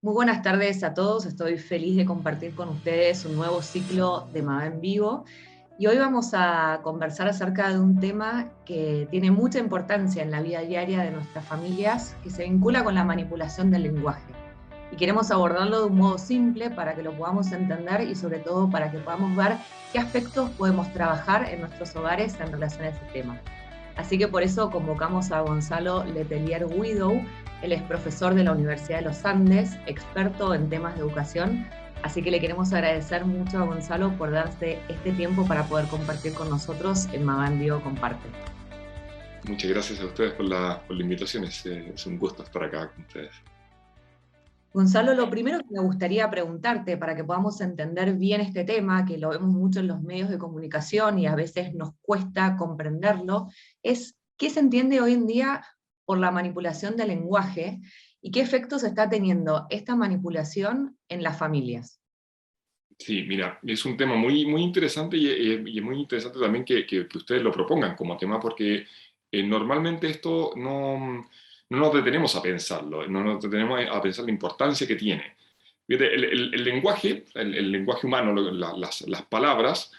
Muy buenas tardes a todos, estoy feliz de compartir con ustedes un nuevo ciclo de MAVA en vivo y hoy vamos a conversar acerca de un tema que tiene mucha importancia en la vida diaria de nuestras familias, que se vincula con la manipulación del lenguaje. Y queremos abordarlo de un modo simple para que lo podamos entender y sobre todo para que podamos ver qué aspectos podemos trabajar en nuestros hogares en relación a ese tema. Así que por eso convocamos a Gonzalo Letelier Widow. Él es profesor de la Universidad de los Andes, experto en temas de educación. Así que le queremos agradecer mucho a Gonzalo por darse este tiempo para poder compartir con nosotros en MAVA en Vivo Comparte. Muchas gracias a ustedes por la invitación. Es un gusto estar acá con ustedes. Gonzalo, lo primero que me gustaría preguntarte para que podamos entender bien este tema, que lo vemos mucho en los medios de comunicación y a veces nos cuesta comprenderlo, es qué se entiende hoy en día por la manipulación del lenguaje y qué efectos está teniendo esta manipulación en las familias. Sí, mira, es un tema muy, muy interesante y es muy interesante también que ustedes lo propongan como tema porque normalmente esto no nos detenemos a pensarlo, no nos detenemos a pensar la importancia que tiene. Fíjate, el lenguaje humano, las palabras,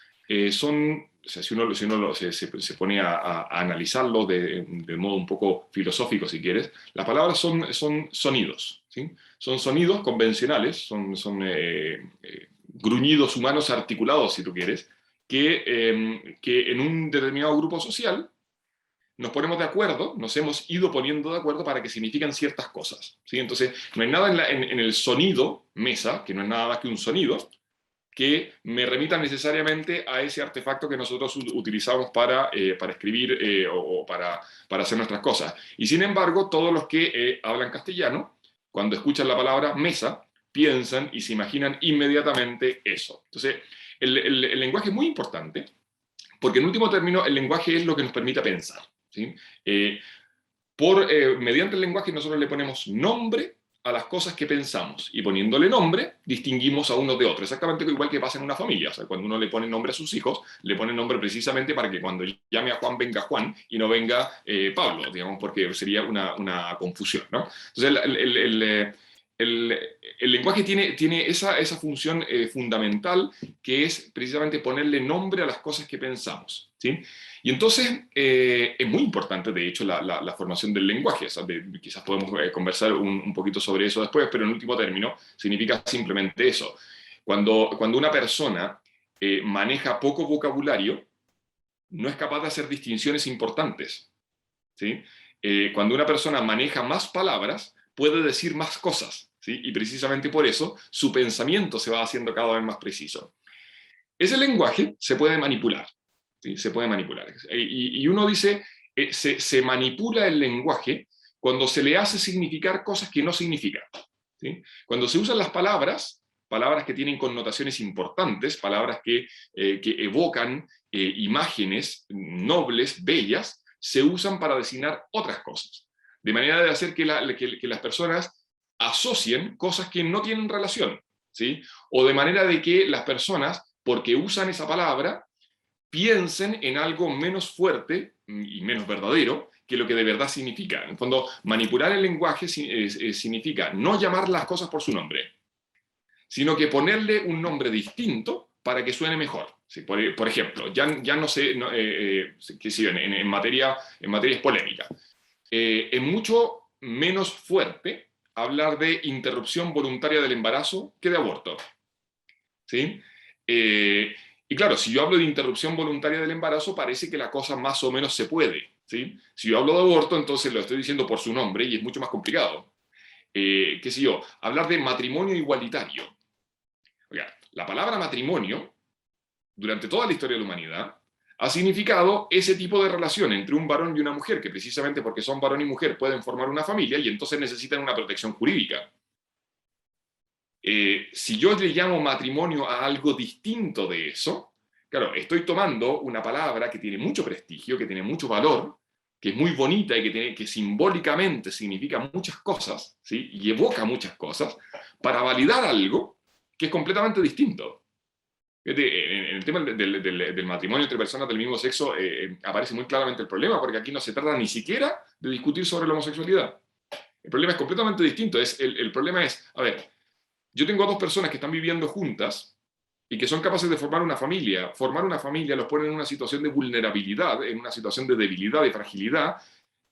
son, o sea, si uno se pone a analizarlo de modo un poco filosófico, si quieres, las palabras son sonidos, ¿sí? Son sonidos convencionales, son gruñidos humanos articulados, si tú quieres, que en un determinado grupo social nos ponemos de acuerdo, nos hemos ido poniendo de acuerdo para que significan ciertas cosas, ¿sí? Entonces, no hay nada en el sonido mesa, que no es nada más que un sonido, que me remita necesariamente a ese artefacto que nosotros utilizamos para escribir o para hacer nuestras cosas. Y sin embargo, todos los que hablan castellano, cuando escuchan la palabra mesa, piensan y se imaginan inmediatamente eso. Entonces, el lenguaje es muy importante, porque en último término, el lenguaje es lo que nos permite pensar, ¿sí? Mediante el lenguaje nosotros le ponemos nombre a las cosas que pensamos y poniéndole nombre distinguimos a unos de otros, exactamente igual que pasa en una familia. O sea, cuando uno le pone nombre a sus hijos, le pone nombre precisamente para que cuando llame a Juan venga Juan y no venga Pablo, digamos, porque sería una confusión, ¿no? Entonces el, el lenguaje tiene esa función fundamental que es precisamente ponerle nombre a las cosas que pensamos, ¿sí? Y entonces es muy importante, de hecho, la formación del lenguaje. O sea, quizás podemos conversar un poquito sobre eso después, pero en último término significa simplemente eso. Cuando una persona maneja poco vocabulario, no es capaz de hacer distinciones importantes, ¿sí? Cuando una persona maneja más palabras, puede decir más cosas, ¿sí? Y precisamente por eso su pensamiento se va haciendo cada vez más preciso. Ese lenguaje se puede manipular, ¿sí? Se puede manipular. Y uno dice, se manipula el lenguaje cuando se le hace significar cosas que no significan, ¿sí? Cuando se usan las palabras que tienen connotaciones importantes, palabras que evocan imágenes nobles, bellas, se usan para designar otras cosas. De manera de hacer que las personas asocien cosas que no tienen relación, ¿sí? O de manera de que las personas porque usan esa palabra, piensen en algo menos fuerte y menos verdadero que lo que de verdad significa. En el fondo, manipular el lenguaje significa no llamar las cosas por su nombre, sino que ponerle un nombre distinto para que suene mejor. Sí, por ejemplo, ya no sé, qué sé yo, en materias polémicas. Es mucho menos fuerte hablar de interrupción voluntaria del embarazo que de aborto, ¿sí? Y claro, si yo hablo de interrupción voluntaria del embarazo, parece que la cosa más o menos se puede, ¿sí? Si yo hablo de aborto, entonces lo estoy diciendo por su nombre y es mucho más complicado. ¿Qué sé yo? Hablar de matrimonio igualitario. Oiga, la palabra matrimonio, durante toda la historia de la humanidad, ha significado ese tipo de relación entre un varón y una mujer, que precisamente porque son varón y mujer pueden formar una familia y entonces necesitan una protección jurídica. Si yo le llamo matrimonio a algo distinto de eso, claro, estoy tomando una palabra que tiene mucho prestigio, que tiene mucho valor, que es muy bonita y que simbólicamente significa muchas cosas, ¿sí? Y evoca muchas cosas, para validar algo que es completamente distinto. En el tema del matrimonio entre personas del mismo sexo aparece muy claramente el problema, porque aquí no se trata ni siquiera de discutir sobre la homosexualidad. El problema es completamente distinto. El problema es, a ver, yo tengo a dos personas que están viviendo juntas y que son capaces de formar una familia. Formar una familia los pone en una situación de vulnerabilidad, en una situación de debilidad, de fragilidad,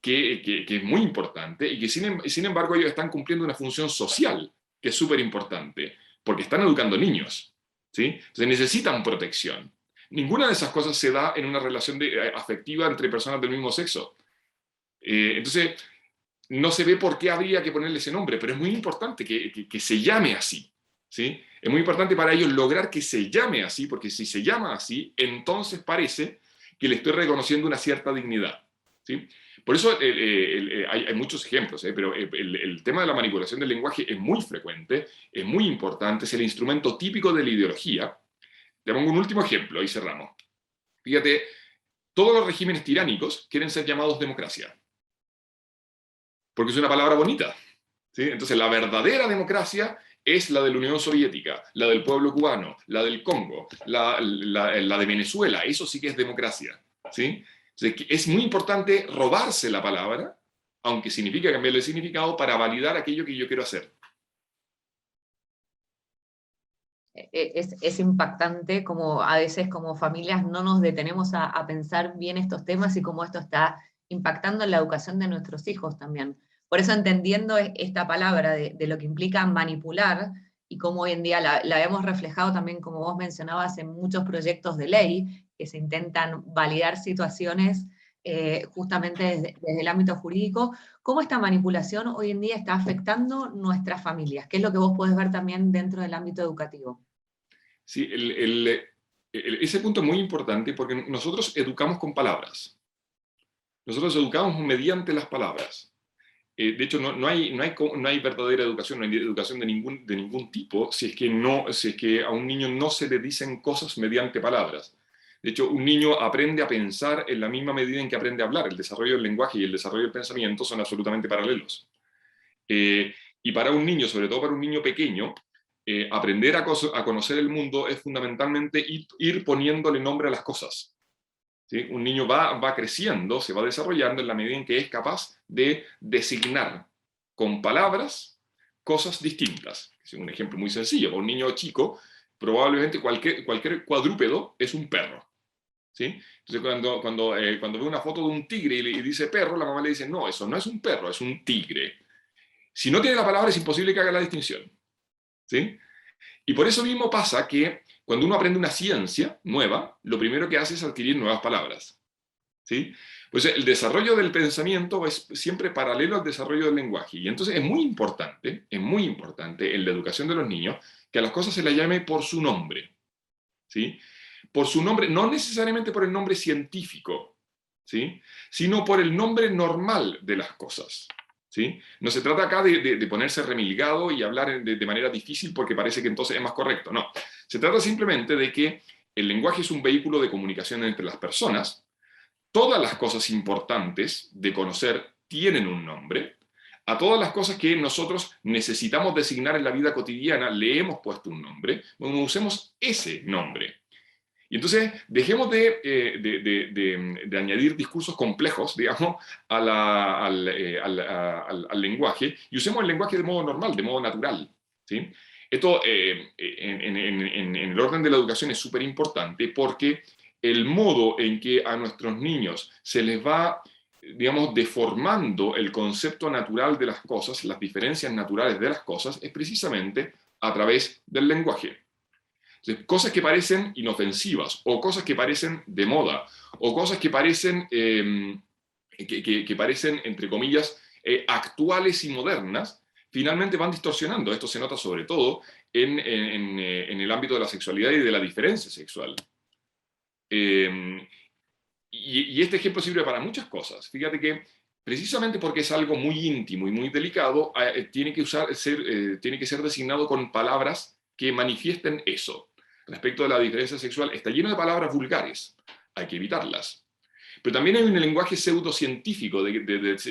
que es muy importante y que sin embargo ellos están cumpliendo una función social que es súper importante, porque están educando niños, ¿sí? Entonces necesitan protección. Ninguna de esas cosas se da en una relación afectiva entre personas del mismo sexo. Entonces, no se ve por qué habría que ponerle ese nombre, pero es muy importante que se llame así, ¿sí? Es muy importante para ellos lograr que se llame así, porque si se llama así, entonces parece que le estoy reconociendo una cierta dignidad, ¿sí? Por eso hay muchos ejemplos, pero el tema de la manipulación del lenguaje es muy frecuente, es muy importante, es el instrumento típico de la ideología. Te pongo un último ejemplo y cerramos. Fíjate, todos los regímenes tiránicos quieren ser llamados democracia, porque es una palabra bonita, ¿sí? Entonces, la verdadera democracia es la de la Unión Soviética, la del pueblo cubano, la del Congo, la de Venezuela. Eso sí que es democracia, ¿sí? Entonces, es muy importante robarse la palabra, aunque significa cambiarle el significado, para validar aquello que yo quiero hacer. Es impactante como a veces como familias no nos detenemos a pensar bien estos temas y cómo esto está impactando en la educación de nuestros hijos también. Por eso entendiendo esta palabra de lo que implica manipular y cómo hoy en día la hemos reflejado también, como vos mencionabas, en muchos proyectos de ley que se intentan validar situaciones justamente desde el ámbito jurídico, cómo esta manipulación hoy en día está afectando nuestras familias, qué es lo que vos podés ver también dentro del ámbito educativo. Sí, ese punto es muy importante porque nosotros educamos con palabras. Nosotros educamos mediante las palabras. De hecho, no hay verdadera educación, no hay educación de ningún tipo si es que a un niño no se le dicen cosas mediante palabras. De hecho, un niño aprende a pensar en la misma medida en que aprende a hablar. El desarrollo del lenguaje y el desarrollo del pensamiento son absolutamente paralelos. Y para un niño, sobre todo para un niño pequeño, aprender a conocer el mundo es fundamentalmente ir poniéndole nombre a las cosas. ¿Sí? Un niño va creciendo, se va desarrollando en la medida en que es capaz de designar con palabras cosas distintas. Es un ejemplo muy sencillo. Para un niño chico, probablemente cualquier cuadrúpedo es un perro. ¿Sí? Entonces, cuando ve una foto de un tigre y dice perro, la mamá le dice, no, eso no es un perro, es un tigre. Si no tiene la palabra, es imposible que haga la distinción. ¿Sí? Y por eso mismo pasa que cuando uno aprende una ciencia nueva, lo primero que hace es adquirir nuevas palabras. ¿Sí? Pues el desarrollo del pensamiento es siempre paralelo al desarrollo del lenguaje. Y entonces es muy importante en la educación de los niños que a las cosas se les llame por su nombre. ¿Sí? Por su nombre, no necesariamente por el nombre científico, ¿sí? Sino por el nombre normal de las cosas. ¿Sí? No se trata acá de ponerse remilgado y hablar de manera difícil porque parece que entonces es más correcto. No. Se trata simplemente de que el lenguaje es un vehículo de comunicación entre las personas. Todas las cosas importantes de conocer tienen un nombre. A todas las cosas que nosotros necesitamos designar en la vida cotidiana le hemos puesto un nombre. Bueno, usemos ese nombre. Y entonces dejemos de añadir discursos complejos, digamos, al lenguaje y usemos el lenguaje de modo normal, de modo natural. ¿Sí? Esto en el orden de la educación es súper importante porque el modo en que a nuestros niños se les va, digamos, deformando el concepto natural de las cosas, las diferencias naturales de las cosas, es precisamente a través del lenguaje. Entonces, cosas que parecen inofensivas, o cosas que parecen de moda, o cosas que parecen, que parecen entre comillas, actuales y modernas, finalmente van distorsionando. Esto se nota sobre todo en el ámbito de la sexualidad y de la diferencia sexual. Y este ejemplo sirve para muchas cosas. Fíjate que precisamente porque es algo muy íntimo y muy delicado, tiene que ser designado con palabras que manifiesten eso. Respecto de la diferencia sexual, está lleno de palabras vulgares, hay que evitarlas. Pero también hay un lenguaje pseudocientífico de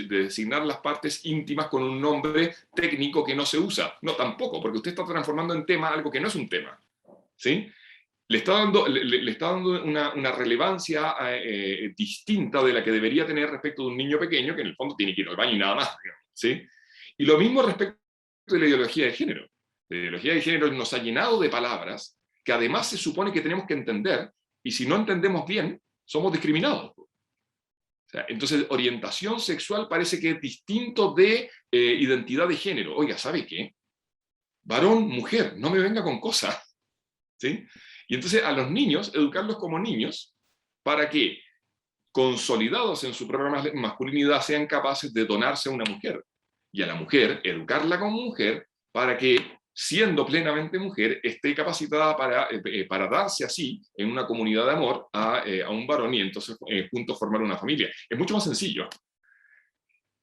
designar las partes íntimas con un nombre técnico que no se usa. No, tampoco, porque usted está transformando en tema algo que no es un tema. ¿Sí? Le está dando una relevancia distinta de la que debería tener respecto de un niño pequeño que en el fondo tiene que ir al baño y nada más, ¿sí? Y lo mismo respecto de la ideología de género. La ideología de género nos ha llenado de palabras que además se supone que tenemos que entender, y si no entendemos bien, somos discriminados. O sea, entonces, orientación sexual parece que es distinto de identidad de género. Oiga, ¿sabe qué? Varón, mujer, no me venga con cosas. ¿Sí? Y entonces a los niños, educarlos como niños, para que, consolidados en su propia masculinidad, sean capaces de donarse a una mujer. Y a la mujer, educarla como mujer, para que, siendo plenamente mujer, esté capacitada para darse así, en una comunidad de amor, a un varón y entonces juntos formar una familia. Es mucho más sencillo.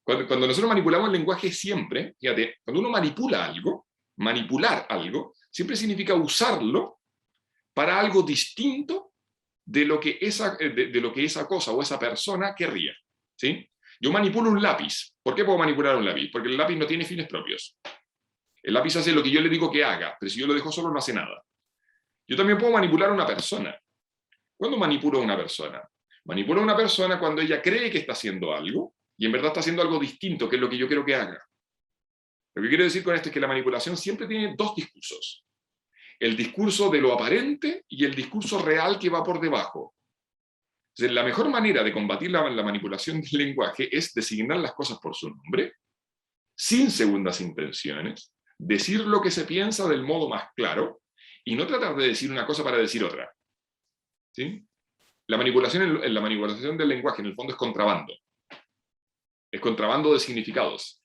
Cuando nosotros manipulamos el lenguaje siempre, fíjate, cuando uno manipula algo, manipular algo, siempre significa usarlo para algo distinto de lo que esa cosa o esa persona querría. ¿Sí? Yo manipulo un lápiz. ¿Por qué puedo manipular un lápiz? Porque el lápiz no tiene fines propios. El lápiz hace lo que yo le digo que haga, pero si yo lo dejo solo no hace nada. Yo también puedo manipular a una persona. ¿Cuándo manipulo a una persona? Manipulo a una persona cuando ella cree que está haciendo algo y en verdad está haciendo algo distinto, que es lo que yo quiero que haga. Lo que quiero decir con esto es que la manipulación siempre tiene dos discursos. El discurso de lo aparente y el discurso real que va por debajo. Entonces, la mejor manera de combatir la manipulación del lenguaje es designar las cosas por su nombre, sin segundas intenciones, decir lo que se piensa del modo más claro y no tratar de decir una cosa para decir otra. ¿Sí? La manipulación del lenguaje en el fondo es contrabando. Es contrabando de significados.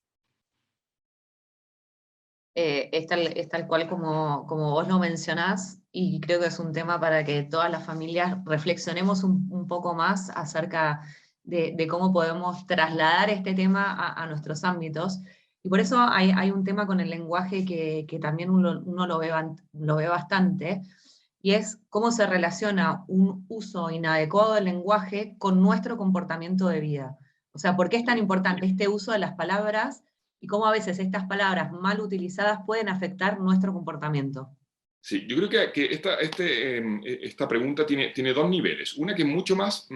Es tal cual como vos lo mencionás, y creo que es un tema para que todas las familias reflexionemos un poco más acerca de cómo podemos trasladar este tema a nuestros ámbitos. Y por eso hay un tema con el lenguaje que también uno lo ve bastante, y es cómo se relaciona un uso inadecuado del lenguaje con nuestro comportamiento de vida. O sea, ¿por qué es tan importante este uso de las palabras y cómo a veces estas palabras mal utilizadas pueden afectar nuestro comportamiento? Sí, yo creo que esta pregunta tiene dos niveles. Una que es mucho más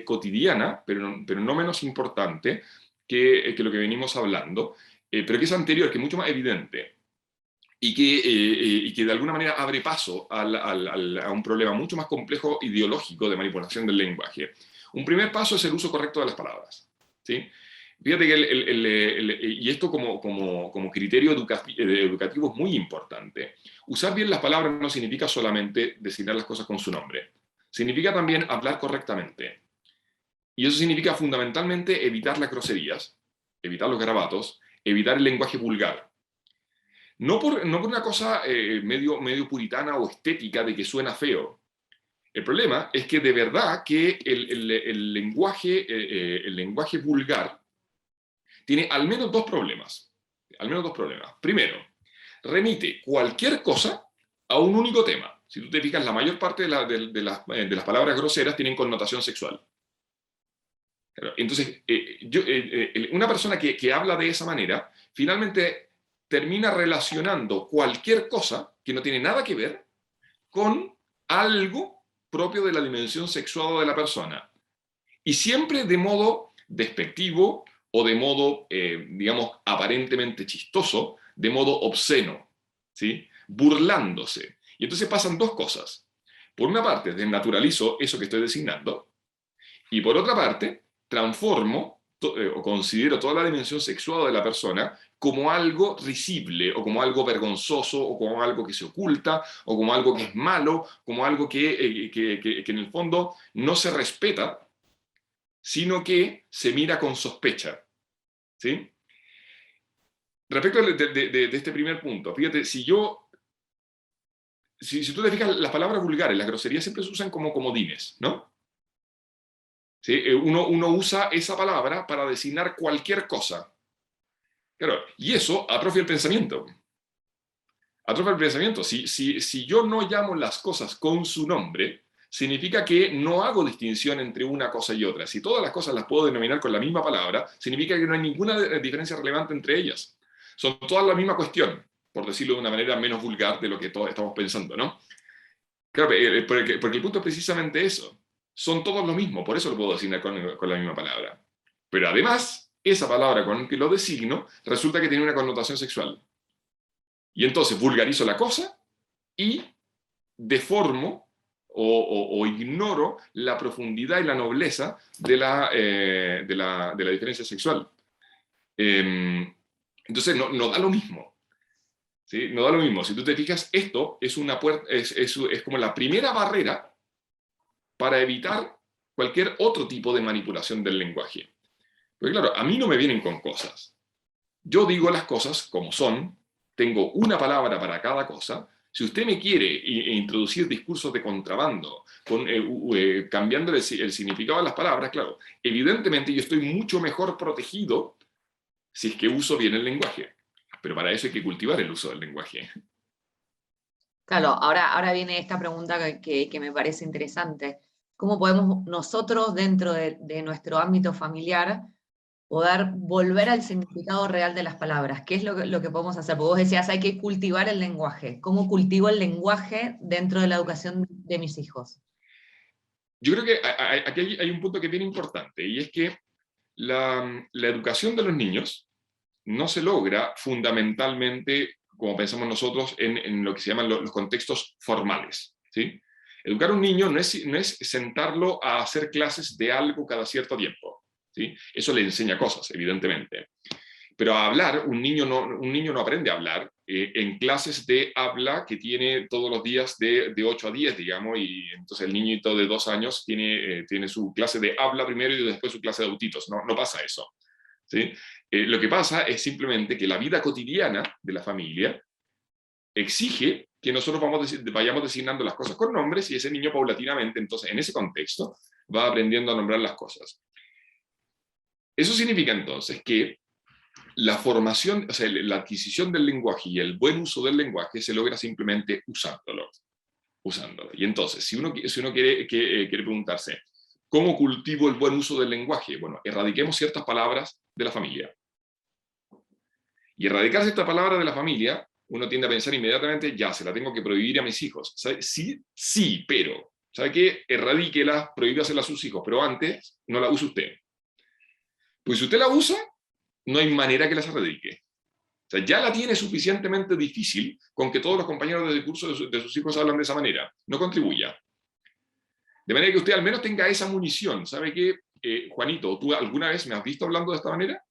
cotidiana, pero no menos importante que lo que venimos hablando, pero que es anterior, que es mucho más evidente y que de alguna manera abre paso a un problema mucho más complejo ideológico de manipulación del lenguaje. Un primer paso es el uso correcto de las palabras. ¿Sí? Fíjate que y esto como criterio educativo es muy importante. Usar bien las palabras no significa solamente designar las cosas con su nombre. Significa también hablar correctamente. Y eso significa fundamentalmente evitar las groserías, evitar los garabatos, evitar el lenguaje vulgar. No por una cosa medio puritana o estética de que suena feo. El problema es que de verdad que el lenguaje vulgar tiene al menos dos problemas. Al menos dos problemas. Primero, remite cualquier cosa a un único tema. Si tú te fijas, la mayor parte de las palabras groseras tienen connotación sexual. Entonces, una persona que habla de esa manera, finalmente termina relacionando cualquier cosa que no tiene nada que ver con algo propio de la dimensión sexual de la persona. Y siempre de modo despectivo o de modo, digamos, aparentemente chistoso, de modo obsceno, ¿sí? Burlándose. Y entonces pasan dos cosas. Por una parte, desnaturalizo eso que estoy designando, y por otra parte, transformo o considero toda la dimensión sexual de la persona como algo risible, o como algo vergonzoso, o como algo que se oculta, o como algo que es malo, como algo que en el fondo no se respeta, sino que se mira con sospecha. ¿Sí? Respecto de este primer punto, fíjate, si tú te fijas, las palabras vulgares, las groserías siempre se usan como comodines, ¿no? ¿Sí? Uno usa esa palabra para designar cualquier cosa. Claro, y eso atrofia el pensamiento. Atrofia el pensamiento. Si yo no llamo las cosas con su nombre, significa que no hago distinción entre una cosa y otra. Si todas las cosas las puedo denominar con la misma palabra, significa que no hay ninguna diferencia relevante entre ellas. Son todas la misma cuestión, por decirlo de una manera menos vulgar de lo que todos estamos pensando, ¿no? Claro, porque el punto es precisamente eso. Son todos lo mismo, por eso lo puedo designar con la misma palabra. Pero además, esa palabra con que lo designo resulta que tiene una connotación sexual. Y entonces vulgarizo la cosa y deformo o ignoro la profundidad y la nobleza de la diferencia sexual. Entonces no da lo mismo. ¿Sí? No da lo mismo. Si tú te fijas, esto es una puerta, es como la primera barrera para evitar cualquier otro tipo de manipulación del lenguaje. Porque claro, a mí no me vienen con cosas. Yo digo las cosas como son, tengo una palabra para cada cosa. Si usted me quiere introducir discursos de contrabando, cambiando el significado de las palabras, claro, evidentemente yo estoy mucho mejor protegido si es que uso bien el lenguaje. Pero para eso hay que cultivar el uso del lenguaje. Claro, ahora viene esta pregunta que me parece interesante. ¿Cómo podemos nosotros, dentro de nuestro ámbito familiar, poder volver al significado real de las palabras? ¿Qué es lo que podemos hacer? Porque vos decías, hay que cultivar el lenguaje. ¿Cómo cultivo el lenguaje dentro de la educación de mis hijos? Yo creo que aquí hay un punto que es bien importante, y es que la educación de los niños no se logra fundamentalmente, como pensamos nosotros, en lo que se llaman los contextos formales. ¿Sí? Educar a un niño no es sentarlo a hacer clases de algo cada cierto tiempo. ¿Sí? Eso le enseña cosas, evidentemente. Pero a hablar, un niño no aprende a hablar en clases de habla que tiene todos los días de 8 a 10, digamos, y entonces el niñito de 2 años tiene su clase de habla primero y después su clase de autitos. No pasa eso. ¿Sí? Lo que pasa es simplemente que la vida cotidiana de la familia exige que nosotros vayamos designando las cosas con nombres y ese niño paulatinamente, entonces, en ese contexto, va aprendiendo a nombrar las cosas. Eso significa entonces que la formación, o sea, la adquisición del lenguaje y el buen uso del lenguaje se logra simplemente usándolo. Y entonces, si uno quiere preguntarse, ¿cómo cultivo el buen uso del lenguaje? Bueno, erradiquemos ciertas palabras de la familia. Y erradicarse esta palabra de la familia, uno tiende a pensar inmediatamente, ya, se la tengo que prohibir a mis hijos. ¿Sabe? Sí, pero, ¿sabe qué? Erradíquela, prohíbasela a sus hijos, pero antes no la use usted. Pues si usted la usa, no hay manera que las erradique. O sea, ya la tiene suficientemente difícil con que todos los compañeros de curso de sus hijos hablan de esa manera. No contribuya. De manera que usted al menos tenga esa munición. ¿Sabe qué, Juanito, tú alguna vez me has visto hablando de esta manera?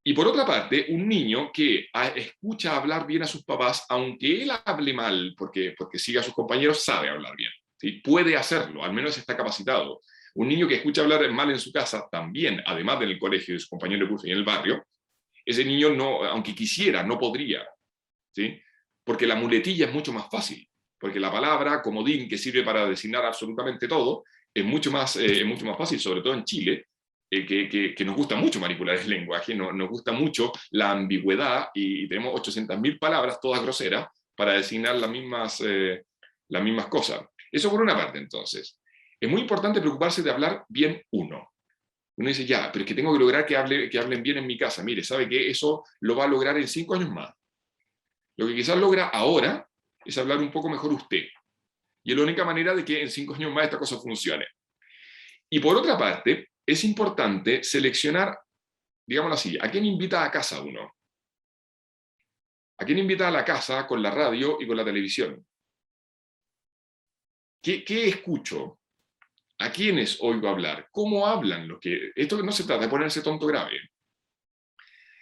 Y por otra parte, un niño que escucha hablar bien a sus papás, aunque él hable mal, porque sigue a sus compañeros, sabe hablar bien. ¿Sí? Puede hacerlo, al menos está capacitado. Un niño que escucha hablar mal en su casa, también, además del colegio, de sus compañeros de curso y en el barrio, ese niño, no, aunque quisiera, no podría. ¿Sí? Porque la muletilla es mucho más fácil. Porque la palabra comodín, que sirve para designar absolutamente todo, es mucho más fácil, sobre todo en Chile, que nos gusta mucho manipular el lenguaje, nos gusta mucho la ambigüedad y tenemos 800.000 palabras, todas groseras, para designar las mismas cosas. Eso por una parte, entonces. Es muy importante preocuparse de hablar bien uno. Uno dice, ya, pero es que tengo que lograr que hablen bien en mi casa. Mire, ¿sabe qué? Eso lo va a lograr en 5 años más. Lo que quizás logra ahora es hablar un poco mejor usted. Y es la única manera de que en 5 años más esta cosa funcione. Y por otra parte, es importante seleccionar, digámoslo así, ¿a quién invita a casa uno? ¿A quién invita a la casa con la radio y con la televisión? ¿Qué escucho? ¿A quiénes oigo hablar? ¿Cómo hablan los que...? Esto no se trata de ponerse tonto grave.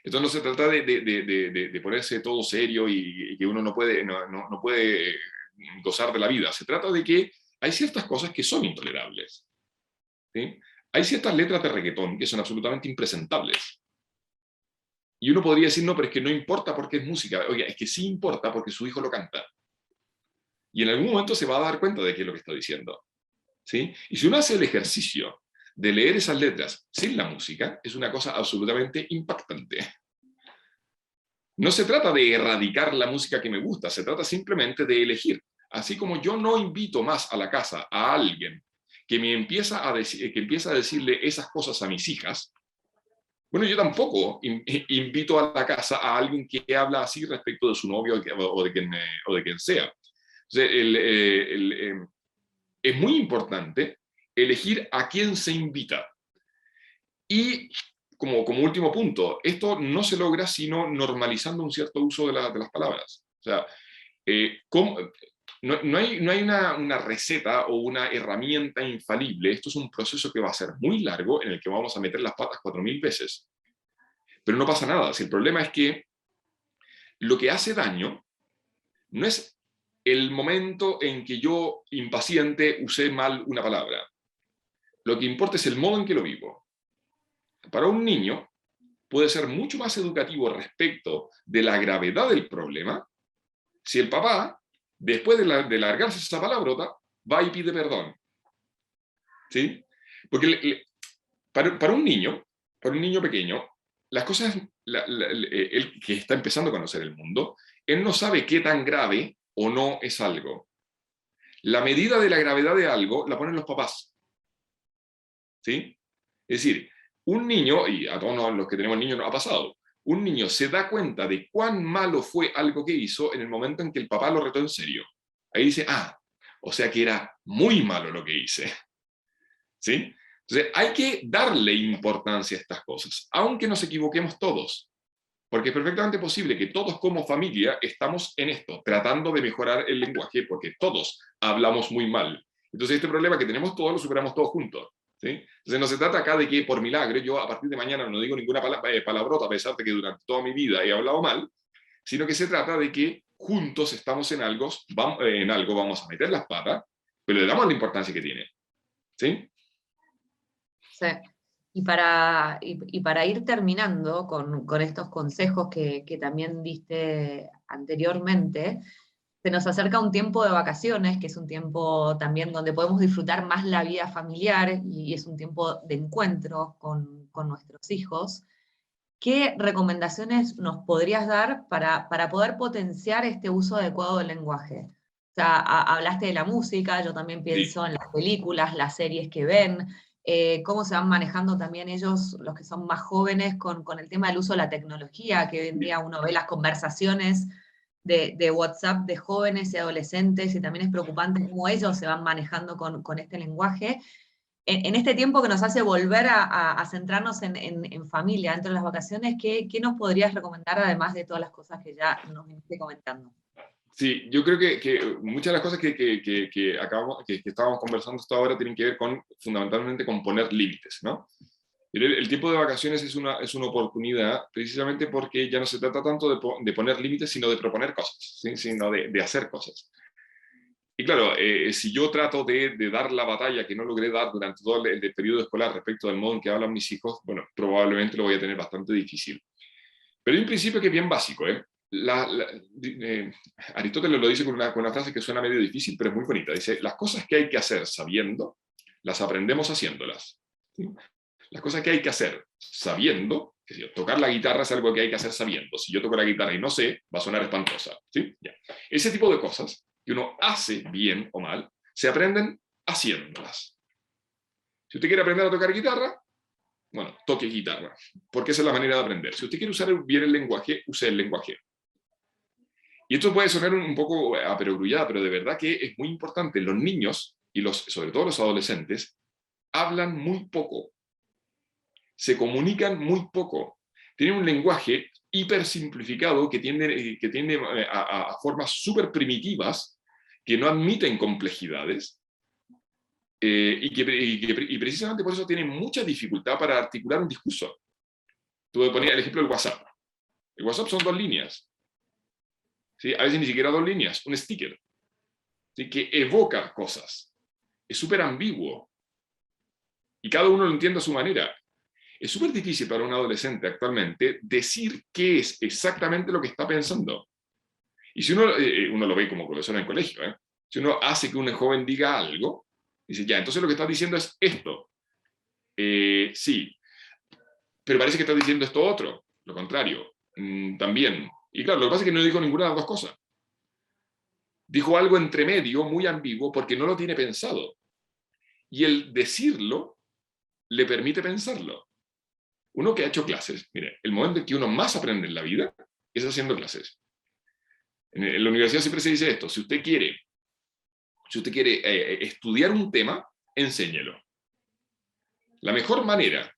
Esto no se trata de ponerse todo serio y que uno no puede gozar de la vida. Se trata de que hay ciertas cosas que son intolerables. ¿Sí? Hay ciertas letras de reggaetón que son absolutamente impresentables. Y uno podría decir, no, pero es que no importa porque es música. Oiga, es que sí importa porque su hijo lo canta. Y en algún momento se va a dar cuenta de qué es lo que está diciendo. ¿Sí? Y si uno hace el ejercicio de leer esas letras sin la música, es una cosa absolutamente impactante. No se trata de erradicar la música que me gusta, se trata simplemente de elegir. Así como yo no invito más a la casa a alguien que empieza a decirle esas cosas a mis hijas, bueno, yo tampoco invito a la casa a alguien que habla así respecto de su novio o de quien sea. Entonces, es muy importante elegir a quién se invita. Y como último punto, esto no se logra sino normalizando un cierto uso de las palabras. O sea, no hay una receta o una herramienta infalible. Esto es un proceso que va a ser muy largo, en el que vamos a meter las patas 4000 veces. Pero no pasa nada. Si el problema es que lo que hace daño no es el momento en que yo, impaciente, usé mal una palabra. Lo que importa es el modo en que lo vivo. Para un niño puede ser mucho más educativo respecto de la gravedad del problema si el papá, después de largarse esa palabrota, va y pide perdón. ¿Sí? Porque para un niño pequeño, las cosas, él que está empezando a conocer el mundo, él no sabe qué tan grave o no es algo. La medida de la gravedad de algo la ponen los papás. ¿Sí? Es decir, un niño, y a todos los que tenemos niños nos ha pasado, un niño se da cuenta de cuán malo fue algo que hizo en el momento en que el papá lo retó en serio. Ahí dice, o sea que era muy malo lo que hice. ¿Sí? Entonces hay que darle importancia a estas cosas, aunque nos equivoquemos todos, porque es perfectamente posible que todos como familia estamos en esto, tratando de mejorar el lenguaje, porque todos hablamos muy mal. Entonces este problema que tenemos todos lo superamos todos juntos. ¿Sí? Entonces no se trata acá de que por milagro yo a partir de mañana no digo ninguna palabrota, a pesar de que durante toda mi vida he hablado mal, sino que se trata de que juntos estamos en algo vamos a meter las patas, pero le damos la importancia que tiene. ¿Sí? Sí. Y para ir terminando con estos consejos que también diste anteriormente, se nos acerca un tiempo de vacaciones, que es un tiempo también donde podemos disfrutar más la vida familiar y es un tiempo de encuentro con nuestros hijos. ¿Qué recomendaciones nos podrías dar para poder potenciar este uso adecuado del lenguaje? O sea, hablaste de la música, yo también Sí. pienso en las películas, las series que ven, cómo se van manejando también ellos, los que son más jóvenes, con el tema del uso de la tecnología, que hoy en día uno ve las conversaciones de WhatsApp de jóvenes y adolescentes, y también es preocupante cómo ellos se van manejando con este lenguaje en este tiempo que nos hace volver a centrarnos en familia dentro de las vacaciones. ¿Qué nos podrías recomendar además de todas las cosas que ya nos viniste comentando? Sí, yo creo que muchas de las cosas que estábamos conversando hasta ahora tienen que ver fundamentalmente con poner límites, ¿no? El tiempo de vacaciones es una oportunidad precisamente porque ya no se trata tanto de poner límites, sino de proponer cosas, ¿sí? Sino de hacer cosas. Y claro, si yo trato de dar la batalla que no logré dar durante todo el periodo escolar respecto del modo en que hablan mis hijos, bueno, probablemente lo voy a tener bastante difícil. Pero hay un principio que es bien básico, ¿eh? Aristóteles lo dice con una frase que suena medio difícil, pero es muy bonita. Dice, las cosas que hay que hacer sabiendo, las aprendemos haciéndolas. ¿Sí? Las cosas que hay que hacer sabiendo, es decir, tocar la guitarra es algo que hay que hacer sabiendo. Si yo toco la guitarra y no sé, va a sonar espantosa. ¿Sí? Ya. Ese tipo de cosas que uno hace bien o mal, se aprenden haciéndolas. Si usted quiere aprender a tocar guitarra, bueno, toque guitarra, porque esa es la manera de aprender. Si usted quiere usar bien el lenguaje, use el lenguaje. Y esto puede sonar un poco a perogrullada, pero de verdad que es muy importante. Los niños, y sobre todo los adolescentes, hablan muy poco, se comunican muy poco, tienen un lenguaje hiper simplificado que tiende a formas súper primitivas que no admiten complejidades y precisamente por eso tienen mucha dificultad para articular un discurso. Tú ponías el ejemplo del WhatsApp. El WhatsApp son 2 líneas. ¿Sí? A veces ni siquiera 2 líneas, un sticker. ¿Sí? Que evoca cosas. Es súper ambiguo. Y cada uno lo entiende a su manera. Es súper difícil para un adolescente actualmente decir qué es exactamente lo que está pensando. Y si uno lo ve como profesor en el colegio, si uno hace que un joven diga algo, dice, ya, entonces lo que estás diciendo es esto. Sí, pero parece que estás diciendo esto otro, lo contrario, también. Y claro, lo que pasa es que no dijo ninguna de las dos cosas. Dijo algo entre medio, muy ambiguo, porque no lo tiene pensado. Y el decirlo le permite pensarlo. Uno que ha hecho clases, mire, el momento en que uno más aprende en la vida es haciendo clases. En la universidad siempre se dice esto, si usted quiere estudiar un tema, enséñelo. La mejor manera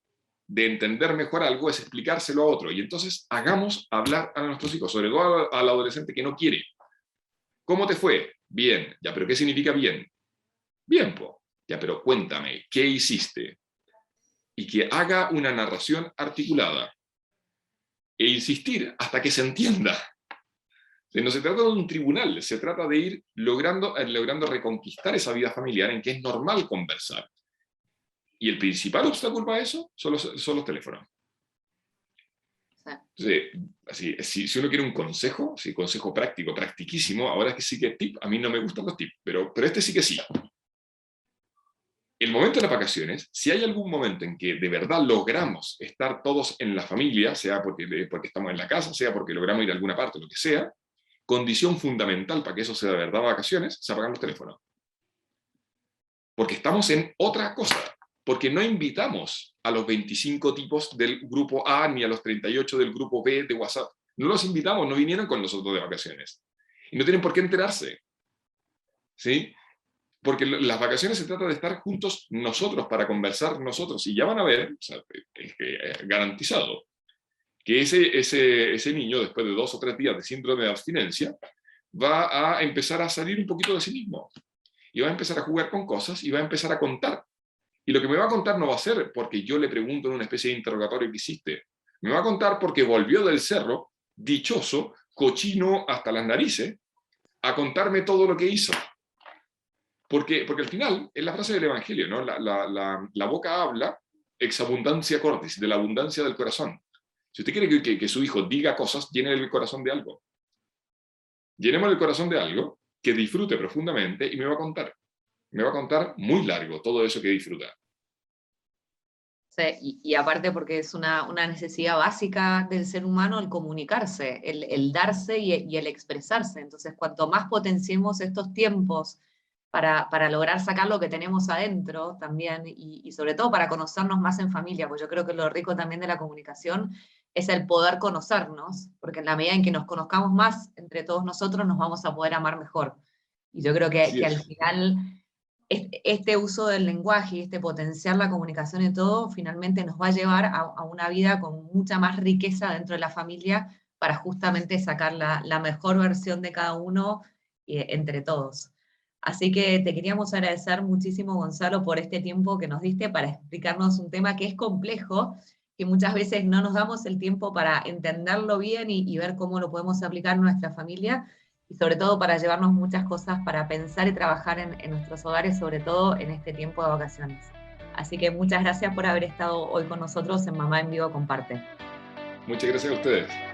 de entender mejor algo es explicárselo a otro. Y entonces hagamos hablar a nuestros hijos, sobre todo al adolescente que no quiere. ¿Cómo te fue? Bien. Ya, pero ¿qué significa bien? Bien, po. Ya, pero cuéntame, ¿qué hiciste? Y que haga una narración articulada. E insistir hasta que se entienda. No se trata de un tribunal, se trata de ir logrando reconquistar esa vida familiar en que es normal conversar. Y el principal obstáculo para eso son los teléfonos. Entonces, así, si uno quiere un consejo, sí, consejo práctico, practiquísimo, ahora es que sí que es tip, a mí no me gustan los tips, pero este sí que sí. El momento de las vacaciones, si hay algún momento en que de verdad logramos estar todos en la familia, sea porque estamos en la casa, sea porque logramos ir a alguna parte, lo que sea, condición fundamental para que eso sea de verdad vacaciones, se apagan los teléfonos. Porque estamos en otra cosa. Porque no invitamos a los 25 tipos del grupo A ni a los 38 del grupo B de WhatsApp. No los invitamos, no vinieron con nosotros de vacaciones. Y no tienen por qué enterarse. ¿Sí? Porque las vacaciones se trata de estar juntos nosotros para conversar nosotros. Y ya van a ver, o sea, garantizado, que ese niño, después de 2 o 3 días de síndrome de abstinencia, va a empezar a salir un poquito de sí mismo. Y va a empezar a jugar con cosas y va a empezar a contar. Y lo que me va a contar no va a ser porque yo le pregunto en una especie de interrogatorio que hiciste. Me va a contar porque volvió del cerro, dichoso, cochino hasta las narices, a contarme todo lo que hizo. Porque al final, es la frase del Evangelio, ¿no? La boca habla ex abundancia cordis, de la abundancia del corazón. Si usted quiere que su hijo diga cosas, llénele el corazón de algo. Llenemos el corazón de algo que disfrute profundamente y me va a contar. Me va a contar muy largo todo eso que disfruta. Sí, y aparte porque es una necesidad básica del ser humano el comunicarse, el darse y el expresarse. Entonces, cuanto más potenciemos estos tiempos para lograr sacar lo que tenemos adentro también, y sobre todo para conocernos más en familia, pues yo creo que lo rico también de la comunicación es el poder conocernos, porque en la medida en que nos conozcamos más entre todos nosotros, nos vamos a poder amar mejor. Y yo creo que al final este uso del lenguaje y este potenciar la comunicación y todo, finalmente nos va a llevar a una vida con mucha más riqueza dentro de la familia para justamente sacar la mejor versión de cada uno entre todos. Así que te queríamos agradecer muchísimo, Gonzalo, por este tiempo que nos diste para explicarnos un tema que es complejo, que muchas veces no nos damos el tiempo para entenderlo bien y ver cómo lo podemos aplicar en nuestra familia, y sobre todo para llevarnos muchas cosas para pensar y trabajar en nuestros hogares, sobre todo en este tiempo de vacaciones. Así que muchas gracias por haber estado hoy con nosotros en Mamá en Vivo Comparte. Muchas gracias a ustedes.